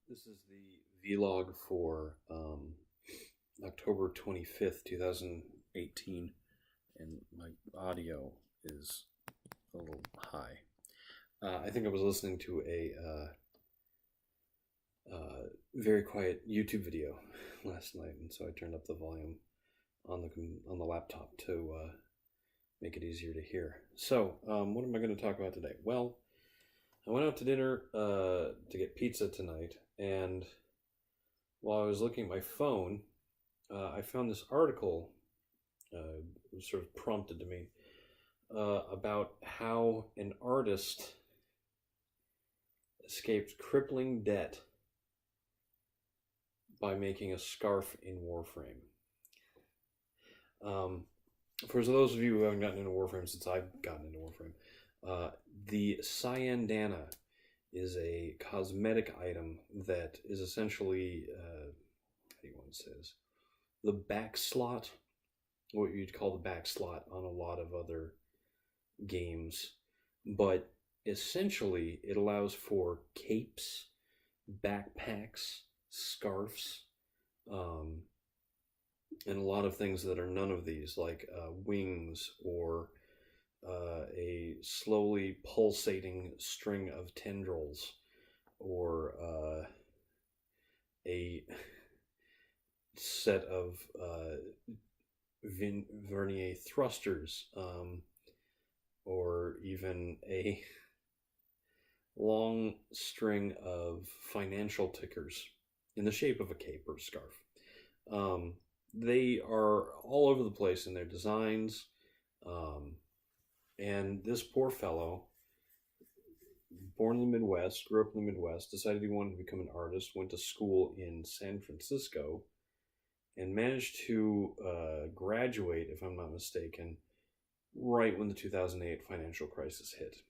This is the vlog for October 25th, 2018, and my audio is a little high. I think I was listening to a very quiet YouTube video last night, and so I turned up the volume on the laptop to make it easier to hear. So, what am I going to talk about today? Well, I went out to dinner to get pizza tonight, and while I was looking at my phone, I found this article sort of prompted to me about how an artist escaped crippling debt by making a scarf in Warframe. For those of you who haven't gotten into Warframe since I've gotten into Warframe, the Cyandana is a cosmetic item that is essentially, how do you want to say this? The back slot, what you'd call the back slot on a lot of other games, but essentially it allows for capes, backpacks, scarves, and a lot of things that are none of these, like wings or a slowly pulsating string of tendrils, or a set of vernier thrusters, or even a long string of financial tickers in the shape of a cape or scarf. They are all over the place in their designs. And this poor fellow, born in the Midwest, grew up in the Midwest, decided he wanted to become an artist, went to school in San Francisco, and managed to graduate, if I'm not mistaken, right when the 2008 financial crisis hit.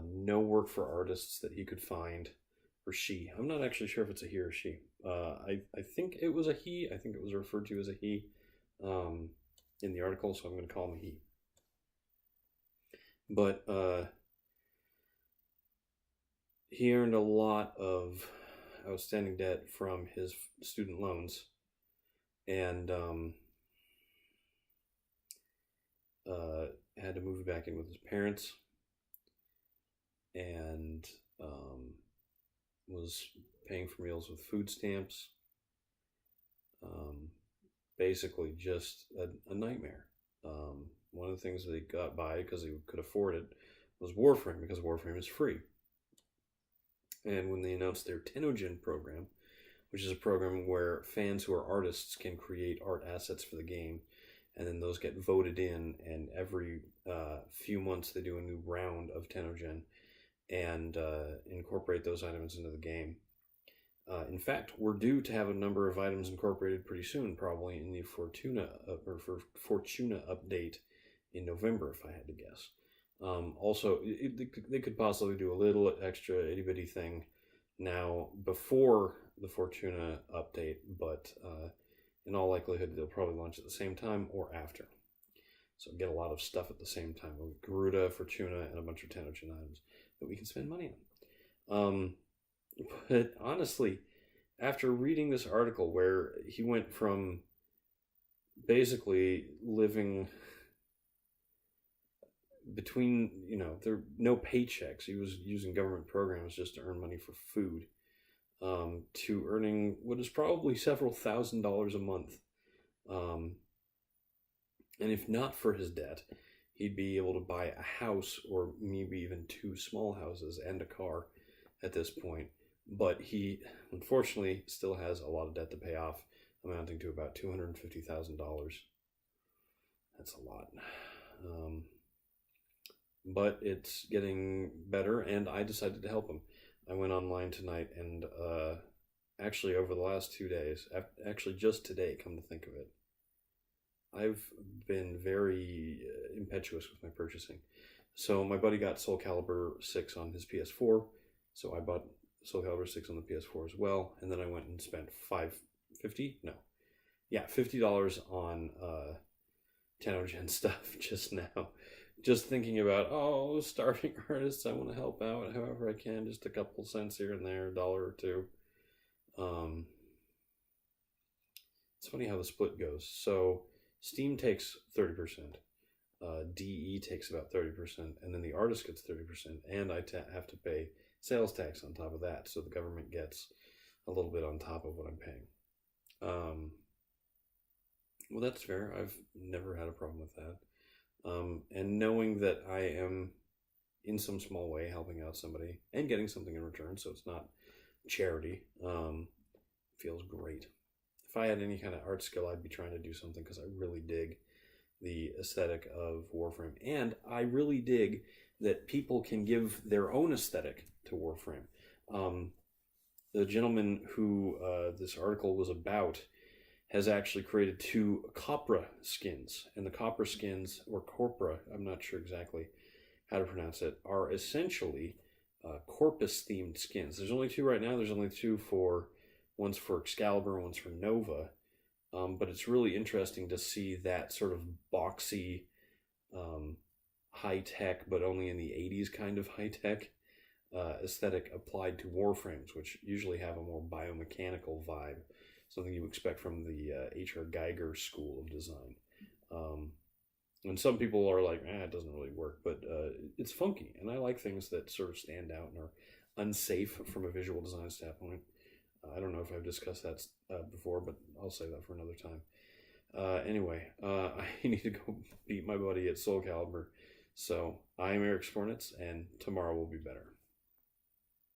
No work for artists that he could find, or she. I'm not actually sure if it's a he or she. I think it was a he. I think it was referred to as a he in the article, so I'm going to call him a he. But he earned a lot of outstanding debt from his student loans, and had to move back in with his parents, and was paying for meals with food stamps. Basically just a nightmare. One of the things that he got by because he could afford it was Warframe, because Warframe is free. And when they announced their TennoGen program, which is a program where fans who are artists can create art assets for the game, and then those get voted in, and every few months they do a new round of TennoGen and incorporate those items into the game. In fact, we're due to have a number of items incorporated pretty soon, probably in the Fortuna update in November, if I had to guess. Also, they could possibly do a little extra itty-bitty thing now before the Fortuna update, but in all likelihood, they'll probably launch at the same time or after. So get a lot of stuff at the same time. Garuda, Fortuna, and a bunch of TennoGen items that we can spend money on. But honestly, after reading this article where he went from basically living between, there were no paychecks, he was using government programs just to earn money for food, to earning what is probably several $1,000s a month. And if not for his debt, he'd be able to buy a house, or maybe even two small houses and a car at this point. But he, unfortunately, still has a lot of debt to pay off, amounting to about $250,000. That's a lot. But it's getting better, and I decided to help him. I went online tonight, and actually over the last 2 days, actually just today, come to think of it, I've been very impetuous with my purchasing. So my buddy got Soul Calibur 6 on his PS4, so I bought Soul Calibur 6 on the PS4 as well, and then I went and spent $50 on TennoGen stuff just now, just thinking about, oh, starving artists, I want to help out however I can, just a couple cents here and there, a dollar or two. Um, it's funny how the split goes. So Steam takes 30%, DE takes about 30%, and then the artist gets 30%, and have to pay sales tax on top of that. So the government gets a little bit on top of what I'm paying. Well, that's fair. I've never had a problem with that. And knowing that I am in some small way helping out somebody and getting something in return, so it's not charity, feels great. If I had any kind of art skill, I'd be trying to do something because I really dig the aesthetic of Warframe, and I really dig that people can give their own aesthetic to Warframe. The gentleman who this article was about has actually created 2 Copra skins, and the Copra skins, or Corpora, I'm not sure exactly how to pronounce it, are essentially Corpus themed skins. There's only 2 right now. There's only 2 one's for Excalibur, one's for Nova. But it's really interesting to see that sort of boxy, high tech, but only in the 80s kind of high tech aesthetic applied to Warframes, which usually have a more biomechanical vibe, something you expect from the H.R. Geiger school of design. And some people are like, it doesn't really work, but it's funky, and I like things that sort of stand out and are unsafe from a visual design standpoint. I don't know if I've discussed that before, but I'll say that for another time. Anyway, I need to go beat my buddy at Soul Calibur. So I'm Eric Spornitz, and tomorrow will be better.